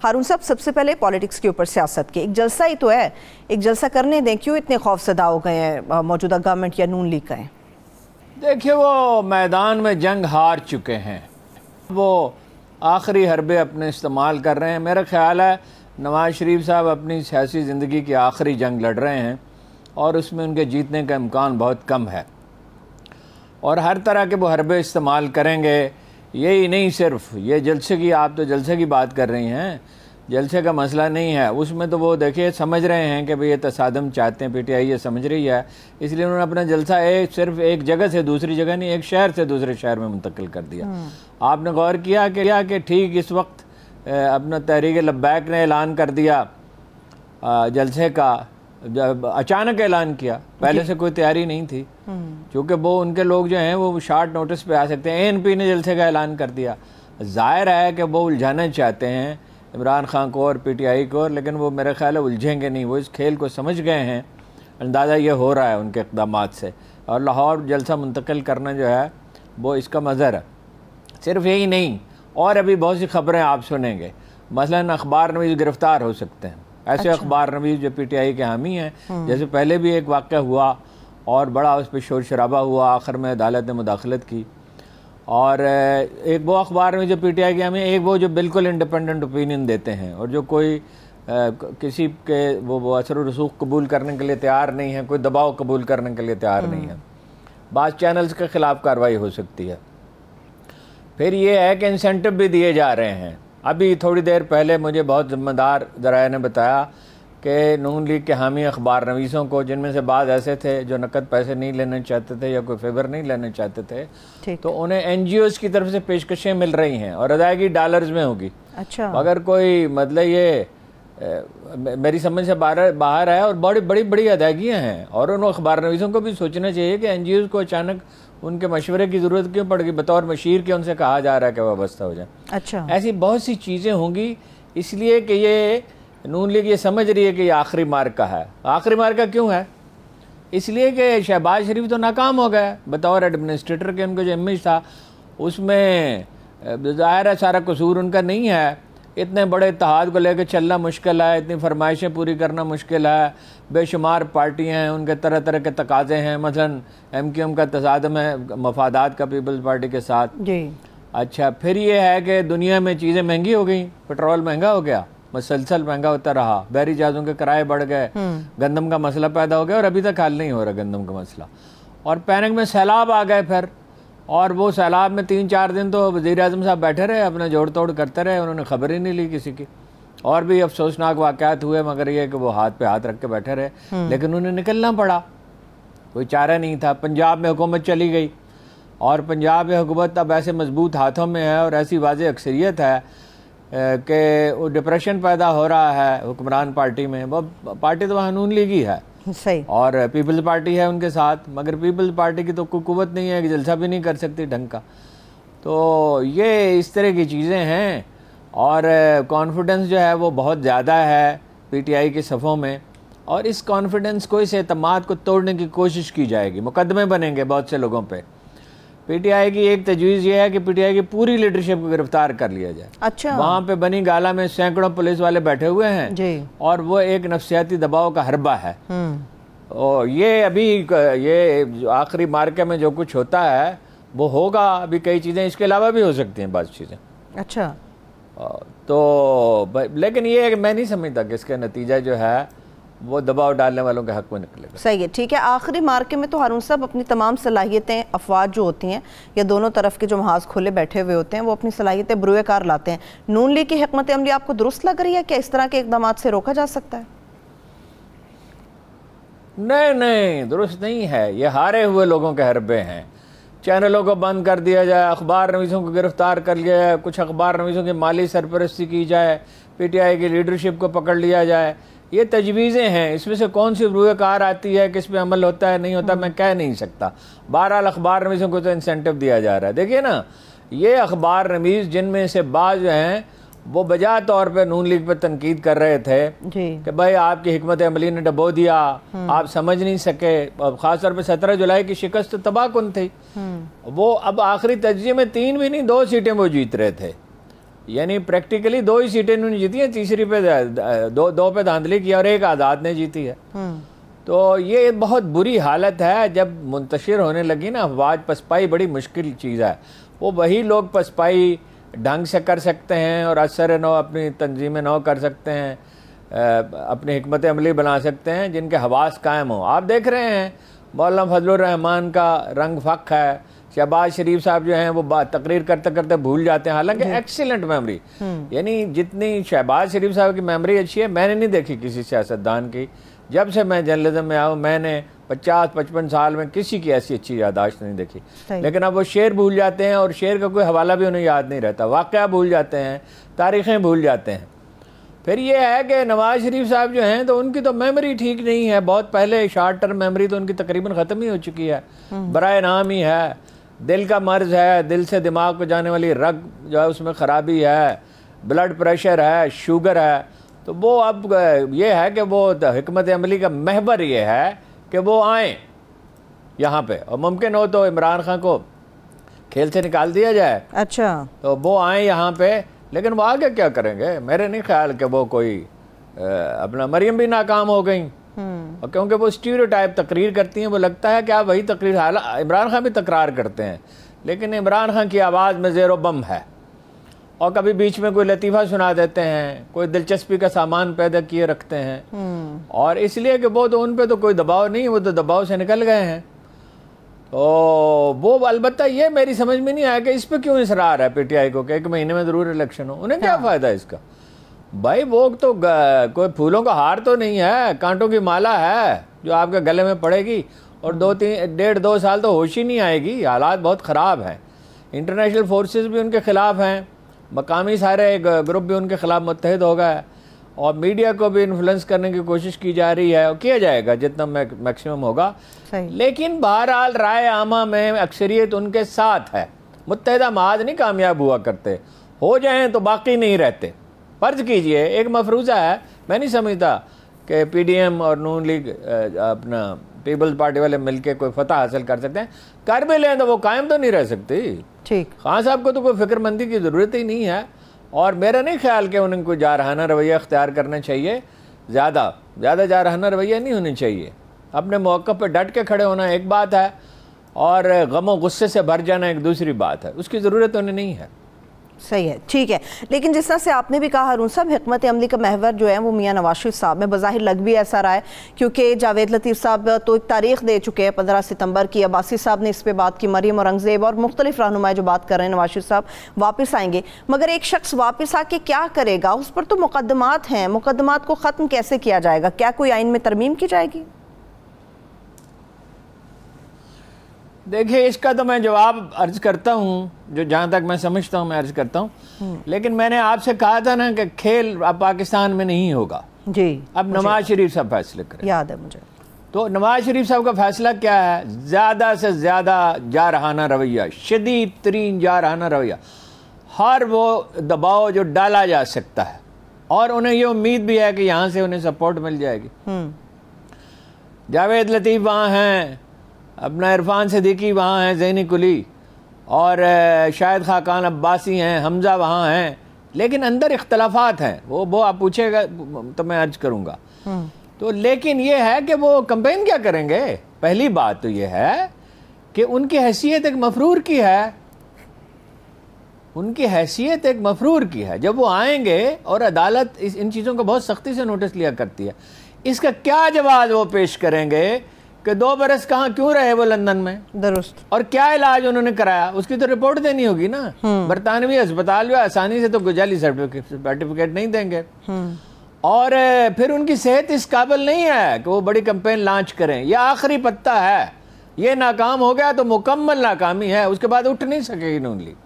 ہارون صاحب سب سے پہلے پالیٹکس کے اوپر سیاست کے ایک جلسہ ہی تو ہے، ایک جلسہ کرنے دیں، کیوں اتنے خوف زدہ ہو گئے ہیں موجودہ گورنمنٹ یا نون لیگ کا ہیں؟ دیکھیے وہ میدان میں جنگ ہار چکے ہیں، وہ آخری حربے اپنے استعمال کر رہے ہیں۔ میرا خیال ہے نواز شریف صاحب اپنی سیاسی زندگی کی آخری جنگ لڑ رہے ہیں اور اس میں ان کے جیتنے کا امکان بہت کم ہے، اور ہر طرح کے وہ حربے استعمال کریں گے۔ یہی نہیں صرف یہ جلسے کی، آپ تو جلسے کی بات کر رہی ہیں، جلسے کا مسئلہ نہیں ہے اس میں، تو وہ دیکھیے سمجھ رہے ہیں کہ بھئی یہ تصادم چاہتے ہیں، پی ٹی آئی یہ سمجھ رہی ہے، اس لیے انہوں نے اپنا جلسہ صرف ایک جگہ سے دوسری جگہ نہیں، ایک شہر سے دوسرے شہر میں منتقل کر دیا۔ آپ نے غور کیا کہ ٹھیک اس وقت اپنا تحریک لبیک نے اعلان کر دیا جلسے کا، اچانک اعلان کیا، پہلے سے کوئی تیاری نہیں تھی، کیونکہ وہ ان کے لوگ جو ہیں وہ شارٹ نوٹس پہ آ سکتے ہیں۔ ANP نے جلسے کا اعلان کر دیا، ظاہر ہے کہ وہ الجھانا چاہتے ہیں عمران خان کو اور پی ٹی آئی کو، لیکن وہ میرا خیال ہے الجھیں گے نہیں، وہ اس کھیل کو سمجھ گئے ہیں، اندازہ یہ ہو رہا ہے ان کے اقدامات سے، اور لاہور جلسہ منتقل کرنا جو ہے وہ اس کا مظہر ہے۔ صرف یہی نہیں، اور ابھی بہت سی خبریں آپ سنیں گے، مثلا اخبار نویس گرفتار ہو سکتے ہیں، ایسے اخبار نویس جو پی ٹی آئی کے حامی ہیں، جیسے پہلے بھی ایک واقعہ ہوا اور بڑا اس پہ شور شرابہ ہوا، آخر میں عدالت نے مداخلت کی، اور ایک وہ اخبار میں جو پی ٹی آئی کے حامی، ایک وہ جو بالکل انڈیپینڈنٹ اوپینین دیتے ہیں اور جو کوئی کسی کے وہ اثر و رسوخ قبول کرنے کے لیے تیار نہیں ہے، کوئی دباؤ قبول کرنے کے لیے تیار نہیں ہے۔ بعض چینلز کے خلاف کارروائی ہو سکتی ہے۔ پھر یہ ہے کہ انسینٹو بھی دیے جا رہے ہیں۔ ابھی تھوڑی دیر پہلے مجھے بہت ذمہ دار ذرائع نے بتایا کہ نون لیگ کے حامی اخبار نویسوں کو، جن میں سے بعض ایسے تھے جو نقد پیسے نہیں لینا چاہتے تھے یا کوئی فیور نہیں لینا چاہتے تھے، تو انہیں NGOs کی طرف سے پیشکشیں مل رہی ہیں اور ادائیگی ڈالرز میں ہوگی۔ اچھا، اگر کوئی مطلب یہ میری سمجھ سے باہر ہے، اور بڑی ادائیگیاں ہیں، اور ان اخبار نویسوں کو بھی سوچنا چاہیے کہ NGOs کو اچانک ان کے مشورے کی ضرورت کیوں پڑ گئی، بطور مشیر کے ان سے کہا جا رہا ہے کہ وابستہ ہو جائیں۔ اچھا، ایسی بہت سی چیزیں ہوں گی، اس لیے کہ یہ نون لیگ یہ سمجھ رہی ہے کہ یہ آخری مارکہ ہے۔ آخری مارکہ کیوں ہے؟ اس لیے کہ شہباز شریف تو ناکام ہو گئے بطور ایڈمنسٹریٹر کے، ان کا جو امیج تھا اس میں ظاہر ہے سارا قصور ان کا نہیں ہے، اتنے بڑے اتحاد کو لے کے چلنا مشکل ہے، اتنی فرمائشیں پوری کرنا مشکل ہے، بے شمار پارٹیاں ہیں، ان کے طرح طرح کے تقاضے ہیں، مثلا MQM کا تصادم ہے مفادات کا پیپلز پارٹی کے ساتھ۔ جی اچھا، پھر یہ ہے کہ دنیا میں چیزیں مہنگی ہو گئیں، پٹرول مہنگا ہو گیا، مسلسل مہنگا ہوتا رہا، بحری جہازوں کے کرائے بڑھ گئے، گندم کا مسئلہ پیدا ہو گیا، اور ابھی تک حل نہیں ہو رہا گندم کا مسئلہ، اور پینک میں سیلاب آ گئے پھر، اور وہ سیلاب میں 3-4 دن تو وزیر اعظم صاحب بیٹھے رہے، اپنا جوڑ توڑ کرتے رہے، انہوں نے خبر ہی نہیں لی کسی کی، اور بھی افسوسناک واقعات ہوئے، مگر یہ کہ وہ ہاتھ پہ ہاتھ رکھ کے بیٹھے رہے، لیکن انہیں نکلنا پڑا، کوئی چارہ نہیں تھا۔ پنجاب میں حکومت چلی گئی، اور پنجاب میں حکومت اب ایسے مضبوط ہاتھوں میں ہے اور ایسی واضح اکثریت ہے کہ وہ ڈپریشن پیدا ہو رہا ہے حکمران پارٹی میں۔ وہ پارٹی تو وہاں نون لیگ ہی ہے، صحیح، اور پیپلز پارٹی ہے ان کے ساتھ، مگر پیپلز پارٹی کی تو کوئی قوت نہیں ہے کہ جلسہ بھی نہیں کر سکتی ڈھنگ کا۔ تو یہ اس طرح کی چیزیں ہیں، اور کانفیڈنس جو ہے وہ بہت زیادہ ہے پی ٹی آئی کے صفوں میں، اور اس کانفیڈنس کو، اس اعتماد کو توڑنے کی کوشش کی جائے گی، مقدمے بنیں گے بہت سے لوگوں پہ۔ پی ٹی آئی کی ایک تجویز یہ ہے کہ پی ٹی آئی کی پوری لیڈرشپ کو گرفتار کر لیا جائے۔ اچھا، وہاں پہ بنی گالا میں سینکڑوں پولیس والے بیٹھے ہوئے ہیں، جی، اور وہ ایک نفسیاتی دباؤ کا حربہ ہے۔ اور یہ ابھی یہ آخری مارکے میں جو کچھ ہوتا ہے وہ ہوگا، ابھی کئی چیزیں اس کے علاوہ بھی ہو سکتی ہیں بعض چیزیں۔ اچھا، تو لیکن یہ ہے کہ میں نہیں سمجھتا کہ اس کا نتیجہ جو ہے وہ دباؤ ڈالنے والوں کے حق میں نکلے گا۔ صحیح ہے، ٹھیک ہے۔ آخری مارکے میں تو ہارون صاحب اپنی تمام صلاحیتیں، افواج جو ہوتی ہیں یا دونوں طرف کے جو محاذ کھلے بیٹھے ہوئے ہوتے ہیں، وہ اپنی صلاحیتیں بروئے کار لاتے ہیں۔ نون لیگ کی حکمت عملی آپ کو درست لگ رہی ہے؟ کیا اس طرح کے اقدامات سے روکا جا سکتا ہے؟ نہیں، درست نہیں ہے، یہ ہارے ہوئے لوگوں کے حربے ہیں۔ چینلوں کو بند کر دیا جائے، اخبار نویسوں کو گرفتار کر لیا جائے، کچھ اخبار نویسوں کی مالی سرپرستی کی جائے، پی ٹی آئی کی لیڈرشپ کو پکڑ لیا جائے، یہ تجویزیں ہیں، اس میں سے کون سی روئے کار آتی ہے، کس پہ عمل ہوتا ہے نہیں ہوتا میں کہہ نہیں سکتا۔ بہرحال اخبار نویسوں کو تو انسینٹو دیا جا رہا ہے۔ دیکھیے نا، یہ اخبار نویس جن میں سے بعض جو ہیں وہ بجا طور پہ نون لیگ پہ تنقید کر رہے تھے کہ بھائی آپ کی حکمت عملی نے ڈبو دیا، آپ سمجھ نہیں سکے، خاص طور پہ 17 جولائی کی شکست تباہ کن تھی۔ وہ اب آخری تجزیے میں 3 بھی نہیں 2 سیٹیں وہ جیت رہے تھے، یعنی پریکٹیکلی 2 ہی سیٹیں انہوں نے جیتی ہیں, تیسری پہ دو پہ دھاندلی کی اور 1 آزاد نے جیتی ہے. تو یہ بہت بری حالت ہے. جب منتشر ہونے لگی نا افواج, پسپائی بڑی مشکل چیز ہے. وہ وہی لوگ پسپائی ڈھنگ سے کر سکتے ہیں اور اثر نو اپنی تنظیم نو کر سکتے ہیں, اپنی حکمت عملی بنا سکتے ہیں جن کے حواس قائم ہوں. آپ دیکھ رہے ہیں مولانا فضل الرحمان کا رنگ فق ہے. شہباز شریف صاحب جو ہیں وہ تقریر کرتے کرتے بھول جاتے ہیں, حالانکہ ایکسیلنٹ میموری. یعنی جتنی شہباز شریف صاحب کی میموری اچھی ہے میں نے نہیں دیکھی کسی سیاستدان کی. جب سے میں جرنلزم میں آؤں میں نے 50-55 سال میں کسی کی ایسی اچھی یادداشت نہیں دیکھی. لیکن اب وہ شعر بھول جاتے ہیں اور شعر کا کوئی حوالہ بھی انہیں یاد نہیں رہتا, واقعہ بھول جاتے ہیں, تاریخیں بھول جاتے ہیں. پھر یہ ہے کہ نواز شریف صاحب جو ہیں تو ان کی تو میموری ٹھیک نہیں ہے. بہت پہلے شارٹ ٹرم میموری تو ان کی تقریباً ختم ہی ہو چکی ہے, برائے نام ہی ہے. دل کا مرض ہے, دل سے دماغ کو جانے والی رگ جو ہے اس میں خرابی ہے, بلڈ پریشر ہے, شوگر ہے. تو وہ اب یہ ہے کہ وہ حکمت عملی کا محور یہ ہے کہ وہ آئیں یہاں پہ, اور ممکن ہو تو عمران خان کو کھیل سے نکال دیا جائے. اچھا, تو وہ آئیں یہاں پہ, لیکن وہ آگے کیا کریں گے؟ میرے نہیں خیال کہ وہ کوئی اپنا مریم بھی ناکام ہو گئیں, اور کیونکہ وہ اسٹیریوٹائپ تقریر کرتی ہیں. وہ لگتا ہے کہ آپ وہی تقریر, عمران خان بھی تکرار کرتے ہیں لیکن عمران خان کی آواز میں زیر و بم ہے, اور کبھی بیچ میں کوئی لطیفہ سنا دیتے ہیں, کوئی دلچسپی کا سامان پیدا کیے رکھتے ہیں. اور اس لیے کہ وہ تو ان پہ تو کوئی دباؤ نہیں, وہ تو دباؤ سے نکل گئے ہیں. تو وہ البتہ یہ میری سمجھ میں نہیں آیا کہ اس پہ کیوں اصرار ہے پی ٹی آئی کو کہ 1 مہینے میں ضرور الیکشن ہو. انہیں کیا فائدہ ہے اس کا؟ بھائی وہ تو کوئی پھولوں کا ہار تو نہیں ہے, کانٹوں کی مالا ہے جو آپ کے گلے میں پڑے گی, اور 1.5-2 سال تو ہوش ہی نہیں آئے گی. حالات بہت خراب ہیں. انٹرنیشنل فورسز بھی ان کے خلاف ہیں, مقامی سارے گروپ بھی ان کے خلاف متحد ہو گئے, اور میڈیا کو بھی انفلوئنس کرنے کی کوشش کی جا رہی ہے, اور کیا جائے گا جتنا میکسیمم ہوگا. لیکن بہرحال رائے عامہ میں اکثریت ان کے ساتھ ہے. متحدہ محاذ نہیں کامیاب ہوا کرتے, ہو جائیں تو باقی نہیں رہتے. فرض کیجئے ایک مفروضہ ہے, میں نہیں سمجھتا کہ پی ڈی ایم اور نون لیگ اپنا پیپلز پارٹی والے مل کے کوئی فتح حاصل کر سکتے ہیں. کر بھی لیں تو وہ قائم تو نہیں رہ سکتی. ٹھیک, خان صاحب کو تو کوئی فکر مندی کی ضرورت ہی نہیں ہے, اور میرا نہیں خیال کہ انہیں کوئی جارحانہ رویہ اختیار کرنا چاہیے. زیادہ جارحانہ رویہ نہیں ہونا چاہیے. اپنے موقف پہ ڈٹ کے کھڑے ہونا ایک بات ہے, اور غم و غصے سے بھر جانا ایک دوسری بات ہے. اس کی ضرورت انہیں نہیں ہے. صحیح ہے, ٹھیک ہے. لیکن جس طرح سے آپ نے بھی کہا ہارون صاحب, حکمت عملی کا محور جو ہے وہ میاں نواز شریف صاحب میں بظاہر لگ بھی ایسا رہا ہے, کیونکہ جاوید لطیف صاحب تو ایک تاریخ دے چکے ہیں 15 ستمبر کی. عباسی صاحب نے اس پہ بات کی, مریم اورنگزیب اور مختلف رہنمائی جو بات کر رہے ہیں نواز شریف صاحب واپس آئیں گے. مگر ایک شخص واپس آ کے کیا کرے گا؟ اس پر تو مقدمات ہیں, مقدمات کو ختم کیسے کیا جائے گا؟ کیا کوئی آئین میں ترمیم کی جائے گی؟ دیکھیں اس کا تو میں جواب عرض کرتا ہوں, جو جہاں تک میں سمجھتا ہوں میں عرض کرتا ہوں. لیکن میں نے آپ سے کہا تھا نا کہ کھیل اب پاکستان میں نہیں ہوگا. جی, اب نواز شریف صاحب فیصلے کریں. یاد ہے مجھے. تو نواز شریف صاحب کا فیصلہ کیا ہے؟ زیادہ سے زیادہ جارحانہ رویہ, شدید ترین جارحانہ رویہ, ہر وہ دباؤ جو ڈالا جا سکتا ہے, اور انہیں یہ امید بھی ہے کہ یہاں سے انہیں سپورٹ مل جائے گی. جاوید لطیف وہاں ہیں, اپنا عرفان صدیقی وہاں ہیں, ذہنی کلی, اور شاہد خاقان عباسی ہیں, حمزہ وہاں ہیں, لیکن اندر اختلافات ہیں. وہ آپ پوچھے گا تو میں عرض کروں گا. تو لیکن یہ ہے کہ وہ کمپین کیا کریں گے؟ پہلی بات تو یہ ہے کہ ان کی حیثیت ایک مفرور کی ہے. ان کی حیثیت ایک مفرور کی ہے. جب وہ آئیں گے, اور عدالت ان چیزوں کو بہت سختی سے نوٹس لیا کرتی ہے, اس کا کیا جواز وہ پیش کریں گے کہ 2 برس کہاں کیوں رہے وہ لندن میں, درست, اور کیا علاج انہوں نے کرایا, اس کی تو رپورٹ دینی ہوگی نا. برطانوی اسپتال جو آسانی سے تو گجالی سرٹیفکیٹ نہیں دیں گے. اور پھر ان کی صحت اس قابل نہیں ہے کہ وہ بڑی کمپین لانچ کریں. یہ آخری پتہ ہے, یہ ناکام ہو گیا تو مکمل ناکامی ہے, اس کے بعد اٹھ نہیں سکے گی نون لیگ.